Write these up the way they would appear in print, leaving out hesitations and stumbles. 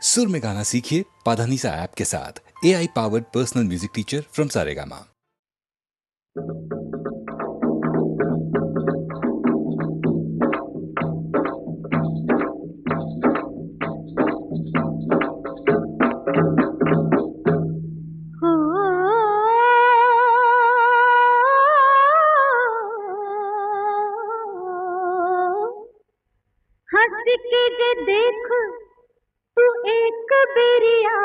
सुर में गाना सीखिए पाधानीसा ऐप के साथ। AI powered personal music teacher from Saregama. हंस के जे देख तू एक बेरिया,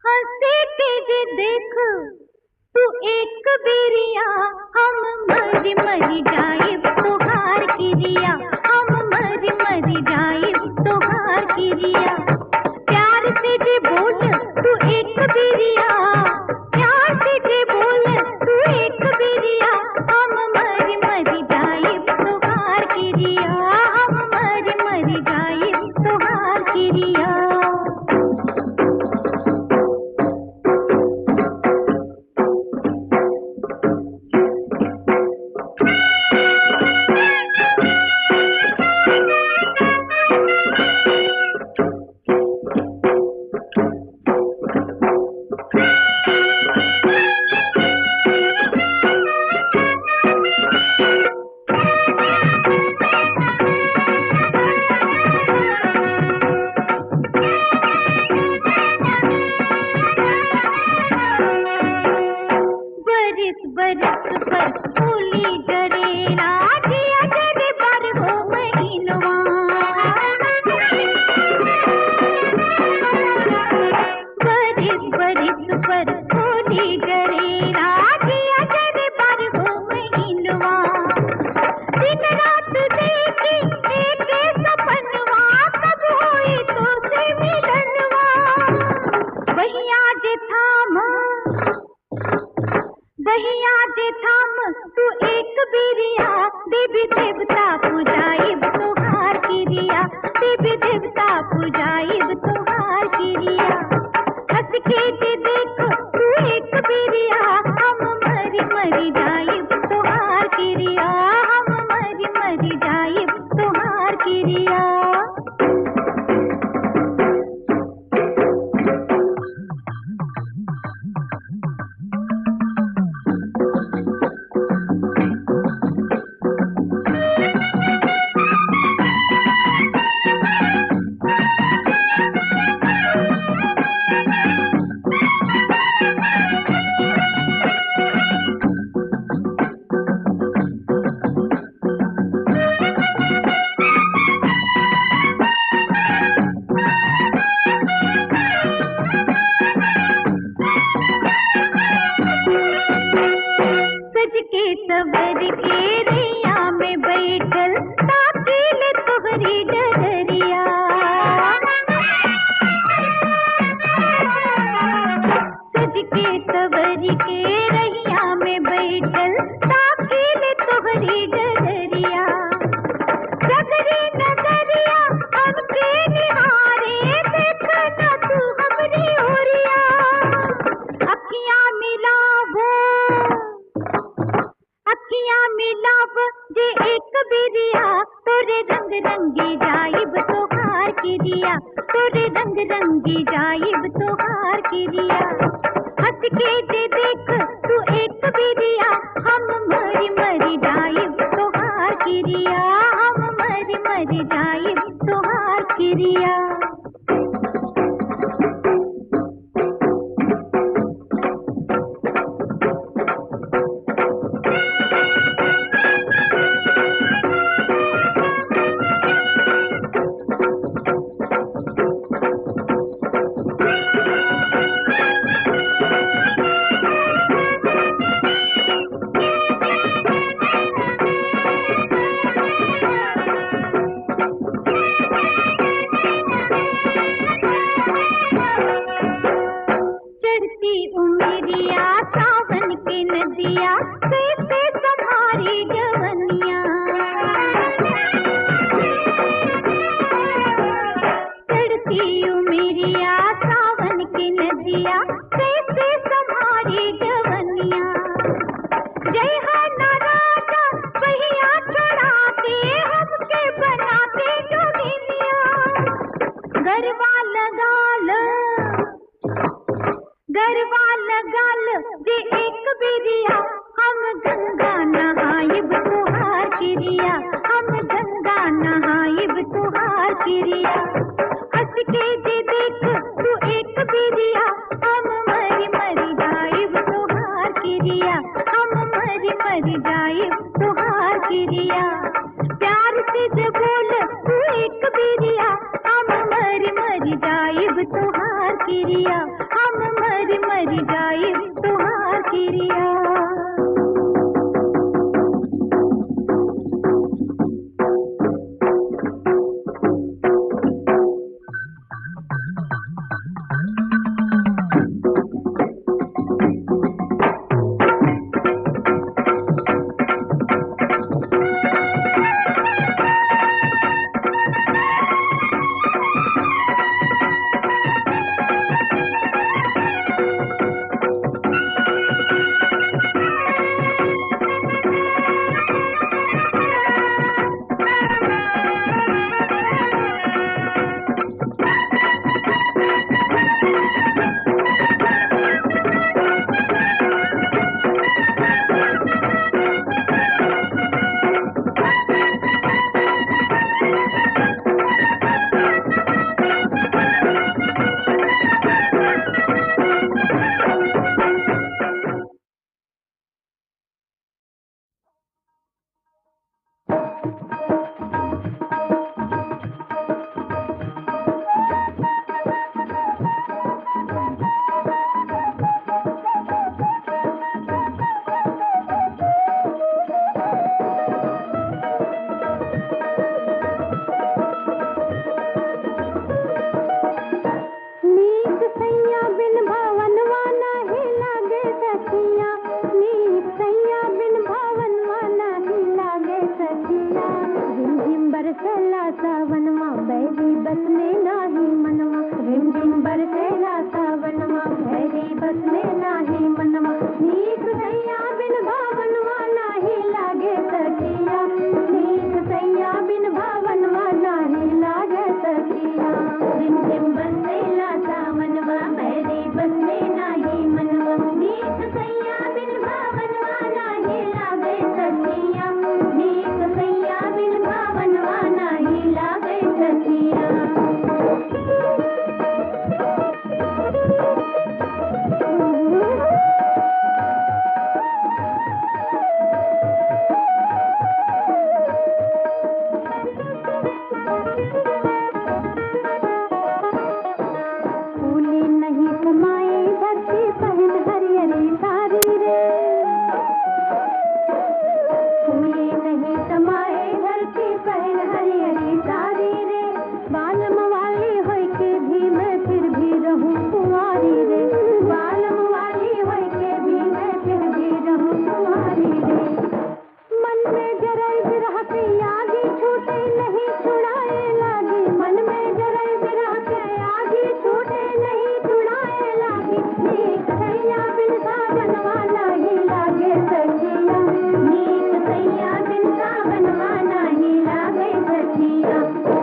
हंस के जे देख तू एक बेरिया, हम मरी मरी जाए तोहार किरिया, हम मरी मरी जाए तोहार किरिया। प्यार से जे बोल तू एक बेरिया, प्यार से जे बोल तू एक बेरिया, हम मरी मरी जाए तोहार किरिया, हम मरी मरी जाए तोहार किरिया। बरस पर फूली जरेला, जिया जरे पर हो महीनवा। बरस बरस पर फूली जरेला, जिया जरे पर हो महीनवा। दिन रात देखी एक सपनवा, कब होई तो से मिलनवा। बहिया जे थामा, बहिया जे थाम तू एक बेरिया, देवी देवता पूजाइब तोहार किरिया, देवी देवता पूजाइब तोहार किरिया। हंस के जे देख तू एक बेरिया, हम मरी मरी जाइब तोहार किरिया, हम मरी मरी जाइब तोहार किरिया। सज के सवर के रैया में बैठल, ताकील तोहरी डगरिया। सज के सवर के रैया में बैठल, ताकील तोहरी डगरिया। डगरी नगरिया हमके निहारे, देख न तू हमरी ओरिया। अखियां मिलावो, अखियां मिलाव जे एक बेरिया, तोरे रंग रंगी जाइब तोहार किरिया, तोरे रंग रंगी जाइब तोहार किरिया। हंस के जे देख तू एक बेरिया, हम मरी मरी जाइब तोहार किरिया, हम मरी मरी जाइब तोहार किरिया। चढ़ती उमरिया सावन के नदिया, कैसे संभारी जवनिया। चढ़ती उमरिया सावन के नदिया, कैसे संभारी जवनिया। जय हो ना राजा पहिया चढ़ाते, हमके बनाते जोगिनिया। गरबा लगाल जे एक बिरिया हम गंगा नहाइब तुहार किरिया हम गंगा नहाइब तुहार किरिया हंस के जे देख तू एक बिरिया हम मरी मरी जाइब तुहार किरिया हम मरी मरी जाइब तुहार किरिया प्यार से जे बोल तू एक बिरिया हम मरी मरी जाइब तुहार किरिया हम मरी मरी जाइब तुहार किरिया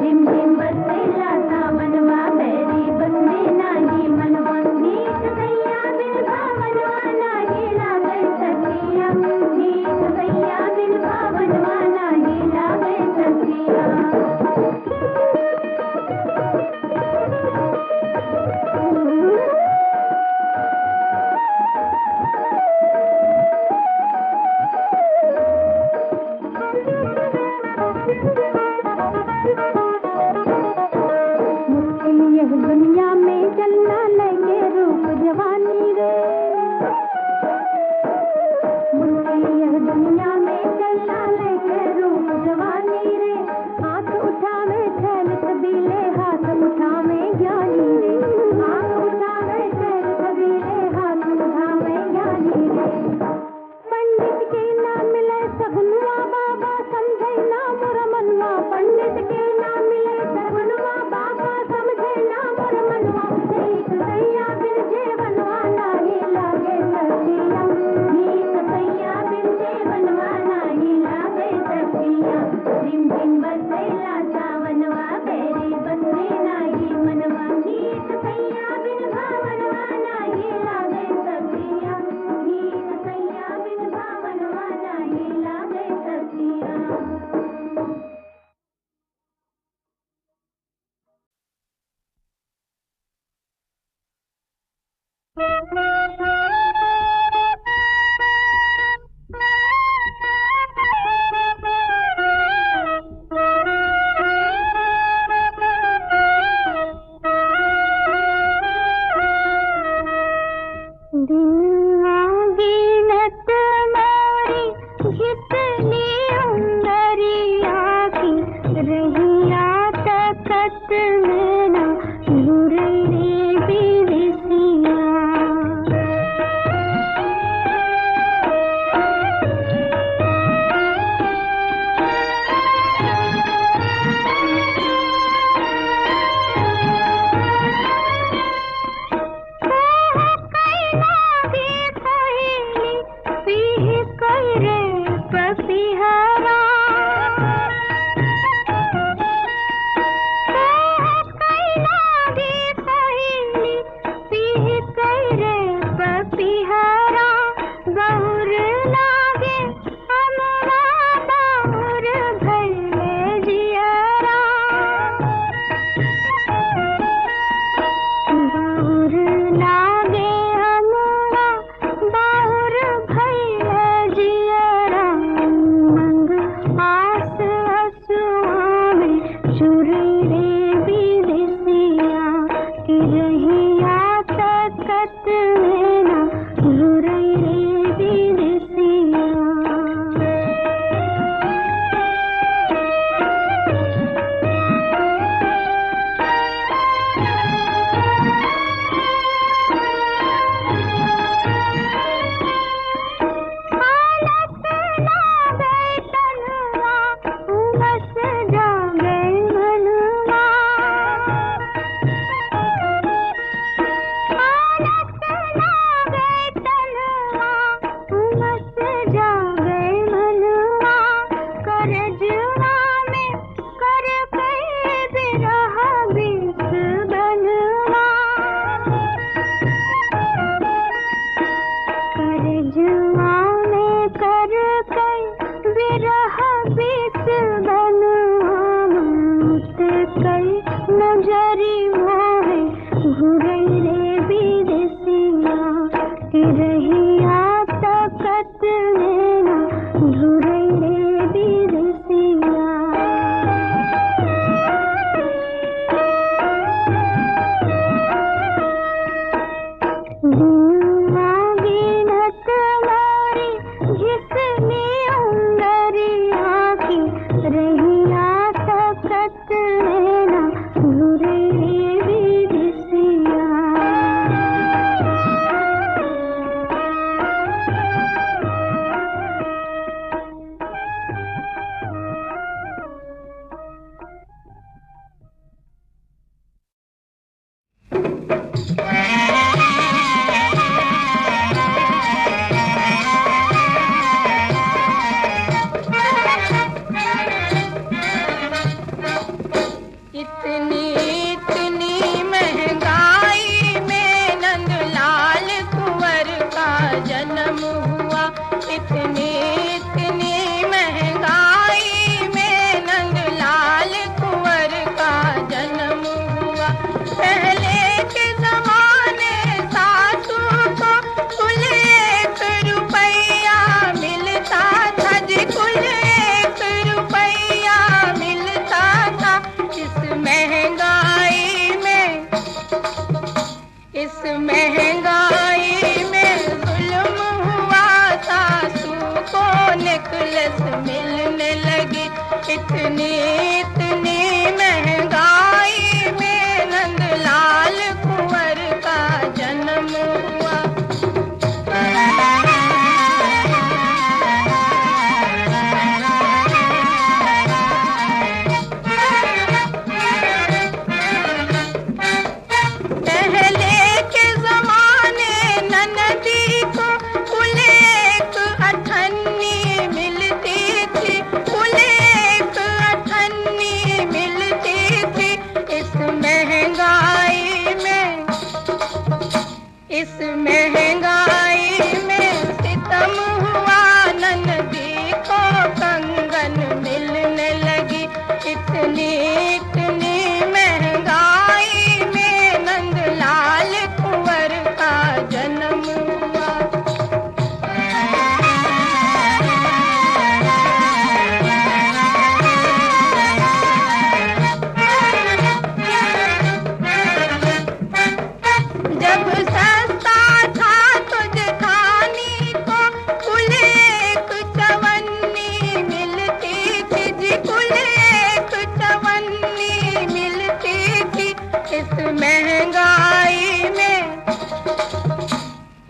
झिम झिम बरसेला सावनवा बैरी बस में नाही मनवा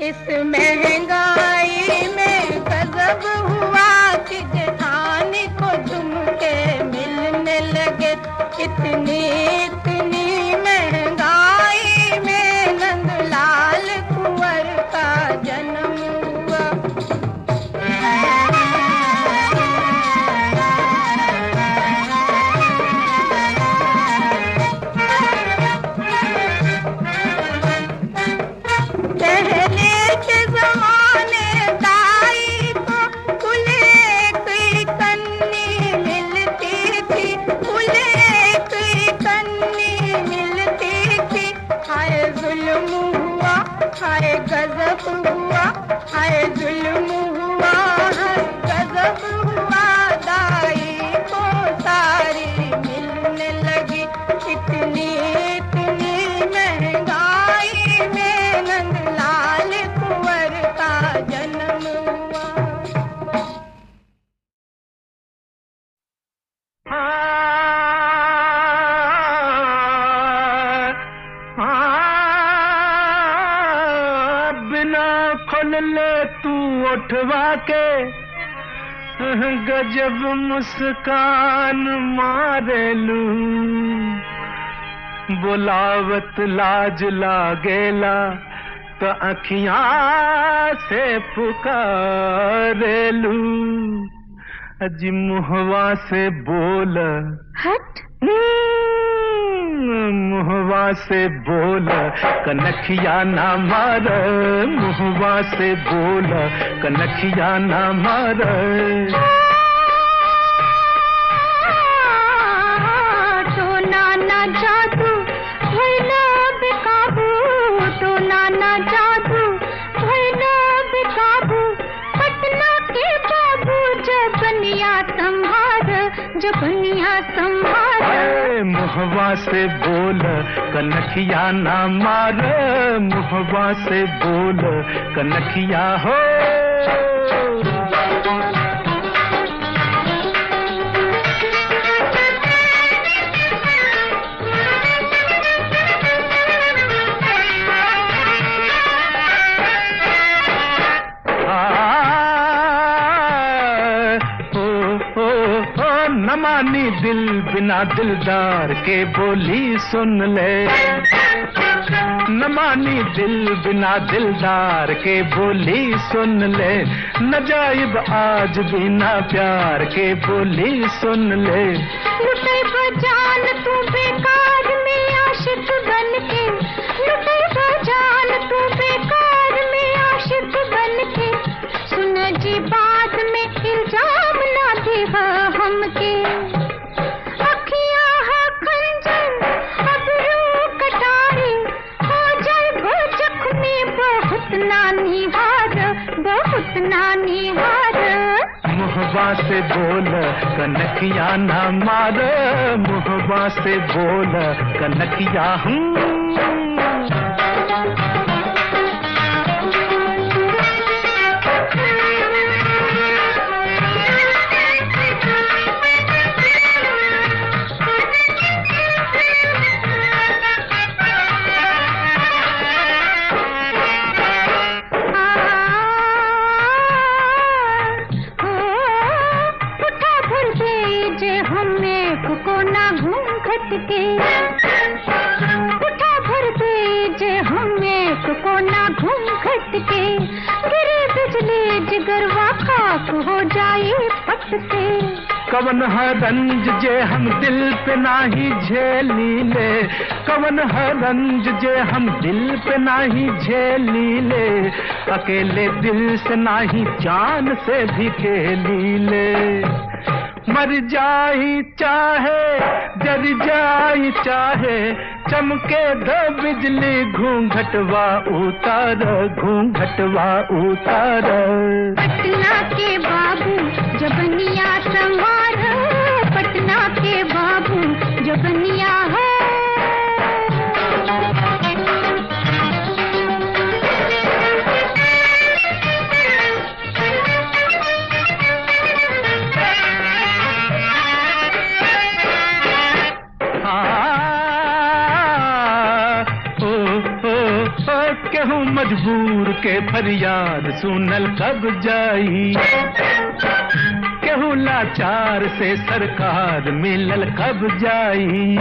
इस महंगाई में गजब हुआ कि जहानी को झुमके मिलने लगे। इतनी महंगाई में नंदलाल कुंवर का जन्म हुआ। हाय गजब हुआ, हाय जुल्म हुआ, गजब हुआ। दाई को सारी मिलने लगी। इतनी महंगाई में नंदलाल कुंवर का जन्म हुआ। ले तू उठवा के गजब मुस्कान मारे लू। बुलावत लाज लागेला तो अखियां से पुकारे लू। अजी मुहवा से बोल, हट मुहवा से बोल कनखिया ना मार। मुहवा से बोल कनखिया ना मार। तो नाना जादू भइला बेकाबू, तो नाना जादू भइला बेकाबू। पटना के बाबू जबनिया संभार, जबनिया संभार। मुहवा से बोल कनखिया ना मार। मुहवा से बोल कनखिया हो। न मानी दिल बिना दिलदार के बोली सुन ले। न मानी दिल बिना दिलदार के बोली सुन ले। नजायब आज बिना प्यार के बोली सुन ले। लुटे बजान तू बेकार में आशिक बन के, लुटे बजान तू बेकार में आशिक बन के। सुन जी बात में इल्जाम ना दे हमके। अखियां है खंजर अबरू कटारी, हो जाए वो जख्मी बहुत नानी हार, बहुत नानी हार। मुहवा से बोल कनखिया ना मार। मुहवा से बोल कनखिया उठा भर दे हमें कोना घूंघट के। गिरे बिजली जिगरवा खाक हो जाए पट से। कवन है रंज जे हम दिल पे नाही झेली ले। कवन है रंज जे हम दिल पे नाही झेली ले। अकेले दिल से नाही जान से भी खेली ले। मर जाई चाहे जर जाई चाहे, चमके दो बिजली घूंघटवा उतार, घूंघटवा उतार। पटना के बाबू जबनिया संवार, पटना के बाबू जबनिया है। केहू मजबूर के फरियाद सुनल कब जाई, केहू लाचार से सरकार मिलल कब जाई,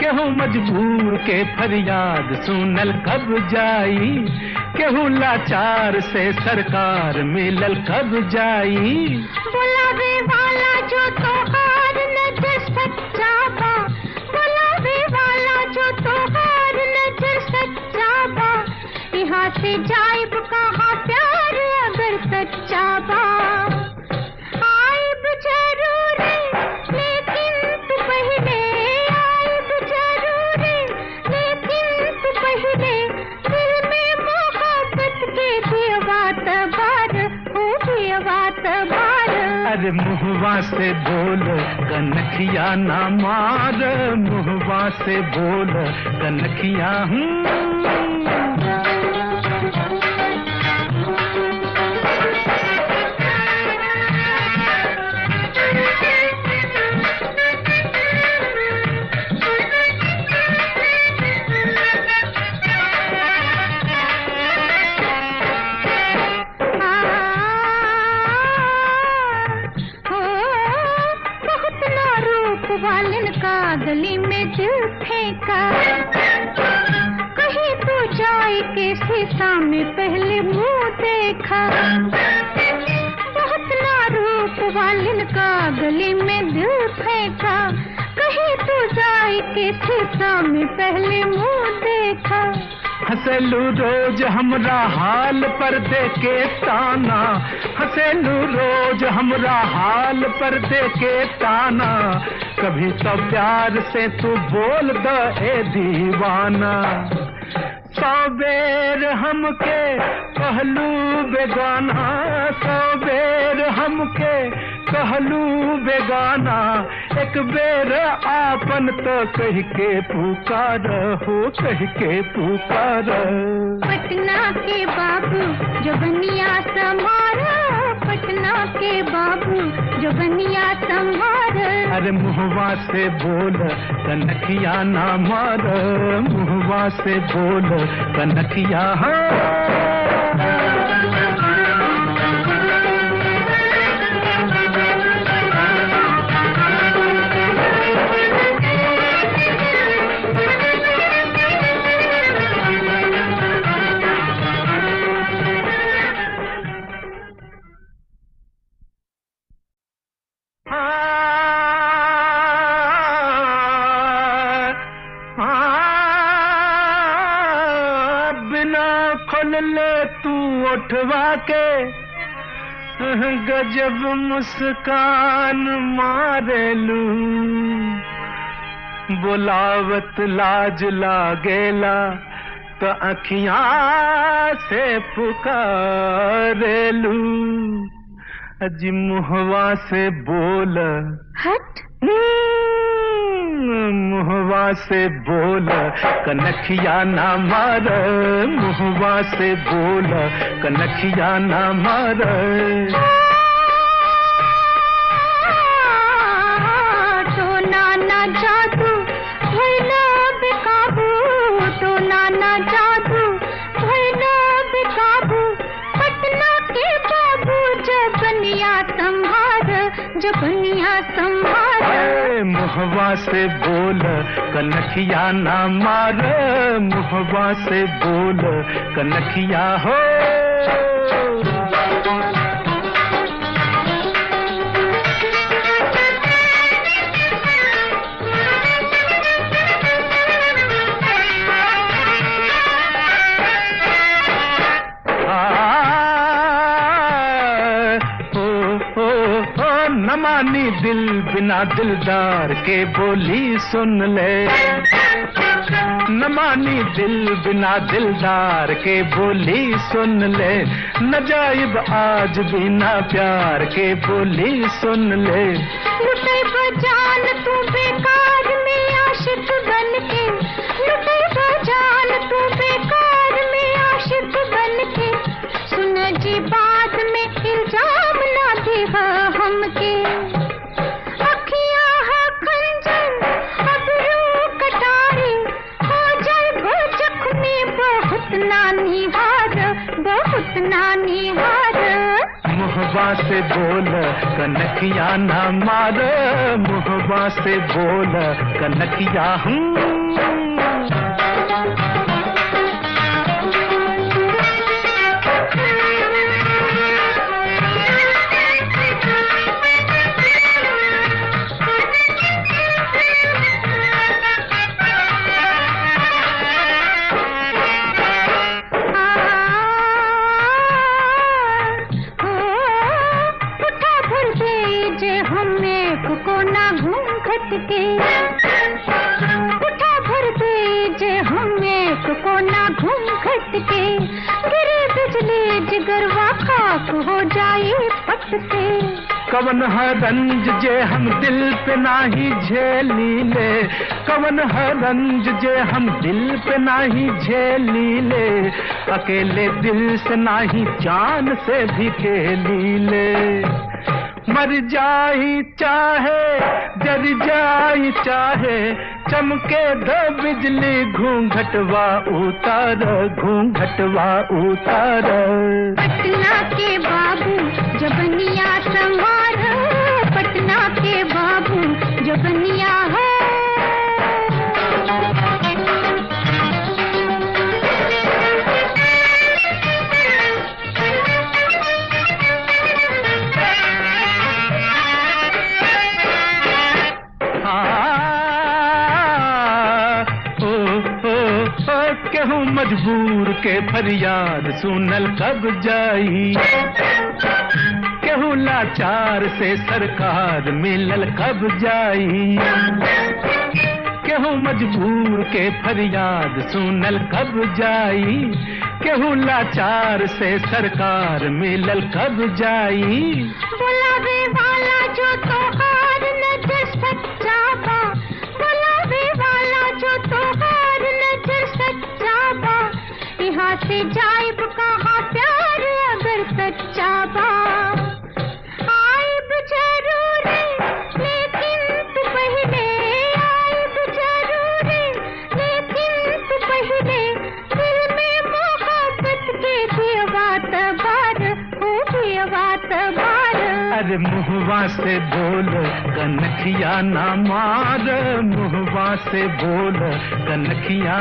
केहू मजबूर के फरियाद सुनल कब जाई, केहू लाचार से सरकार मिलल कब जाई। बुलावे वाला जो तोहार नजर सच्चा बा, बुलावे वाला जो तोहार नजर सच्चा बा, यहाँ से जाइब कहाँ प्यार अगर सच्चा बा। आइब जरूर लेकिन तू पहले, आइब जरूर लेकिन तू पहले, दिल में मोहब्बत के दियवा तबार हो, दियवा तबार। अरे मुहवा से बोल कनखिया ना मार, मुहवा से बोल कनखिया वालन का गली में दिल फेंका, कहीं तो जाए के शीशा में पहले मुंह देखा। बहुत ना रूप वालन का गली में दिल फेंका, कहीं तो जाए के शीशा में पहले मुंह देखा। हंसलू रोज हमरा हाल पर देके ताना, हंसलू रोज हमरा हाल पर देके ताना, कभी तो प्यार से तू बोल दे ए दीवाना। सौ बेर हमके कहलू बेगाना, सौ बेर हमके कहलू बेगाना, एक बेर आपन तो कह के पुकार हो, कह के पुकार। पटना के बाबू जो बनिया संभारा, पटना के बाबू जो बनिया संभारा। अरे मुहवा से बोल कनखिया ना मार, मुहवा से बोल कनखिया उठवा के गजब मुस्कान मारेलू, बुलावत लाज लागेला तो अखियां से पुकारेलू। अजी मुहवा से बोल, हट मुहवा से बोल कनखिया ना मार, मुहवा से बोल कनखिया ना मार। तो नाना जादू भैला बेकाबू, तो नाना जादू भैला बेकाबू, पटना के बाबू जबनिया संभार, जबनिया संभार। मुहवा से बोल कनखिया ना मार, मुहवा से बोल कनखिया हो। न मानी दिल बिना दिलदार के बोली सुन ले, न मानी दिल बिना दिलदार के बोली सुन ले, न जाइब आज बिना प्यार के बोली सुन ले। लुटे बजान तू बेकार में आशिक बन के, लुटे बजान तू बेकार में आशिक बन के, सुन जी बाद में इल्जाम ना दे हमके। अखियां है खंजर अब रू कटारी, हो जाए वो जख्मी बहु मुहवा से बोल कनखिया ना मार, मुहवा से बोल कनखिया। उठा भर दीजे हमें कोना घूंघट के, गिरे बिजली जिगरवा खाक हो जाए पट से। कवन है रंज जे हम दिल पे नाही झेली ले, कवन है रंज जे हम दिल पे नाही झेली ले, अकेले दिल से नाही जान से भी खेली ले। मर जाई चाहे जर जाई चाहे, चमके दो बिजली घूंघटवा उतार, घूंघटवा उतार। पटना के बाबू जबनिया संवार, पटना के बाबू जबनिया है। केहू मजबूर के फरियाद सुनल कब जाई, केहू लाचार से सरकार मिलल कब जाई। केहू मजबूर के फरियाद सुनल कब जाई, केहू लाचार से सरकार मिलल कब जाई। बुलावे वाला जो तो हार नजर सच्चा बा, बुलावे वाला जो तो हार नजर सच्चा बा, यहाँ से जाइब कहाँ प्यार अगर सच्चा बा। आइब जरूर लेकिन तू पहले, आइब जरूर लेकिन तू पहले, दिल में मोहब्बत के दियवा तबार हो, दियवा तबार। अरे मुहवा से बोल कनखिया ना मार, मुहवा से बोल कनखिया।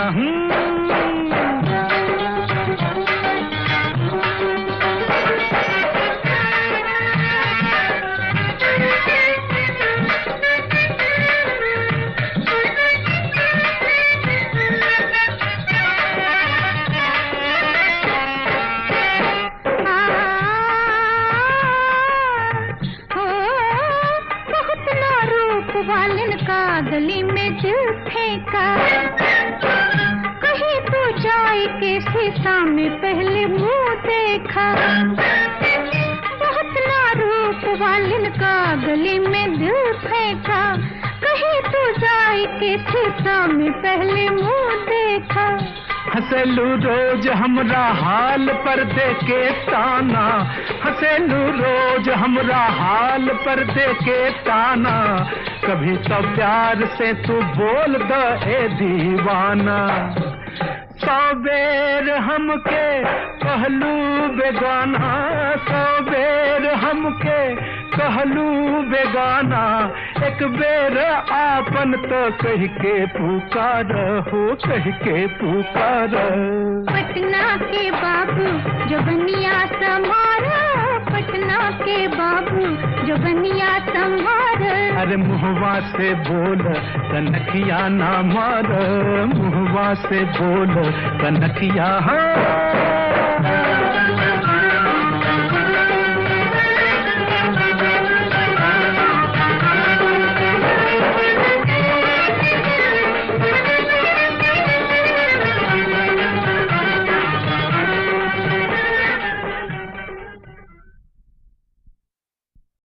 वालन का गली में दिल फेंका, कहीं तो जाए के शीशा में पहले मुंह देखा। बहुत ना रूप वालन का गली में दिल फेंका, कहीं तो जाए के शीशा में पहले मुंह देखा। हंसलू रोज हमरा हाल पर देके ताना, हंसलू रोज हमरा हाल पर देके ताना, कभी तो प्यार से तू बोल दे ए दीवाना। सौ बेर हमके कहलू बेगाना, सौ बेर हमके कहलू बेगाना, एक बेर आपन तो कह के पुकार हो, कह के पुकार। पटना के बाबू जबनिया समारा, पटना के बाबू जबनिया संवार। अरे मुहवा से बोल कनखिया ना मार, मुहवा से बोल कनखिया। हाँ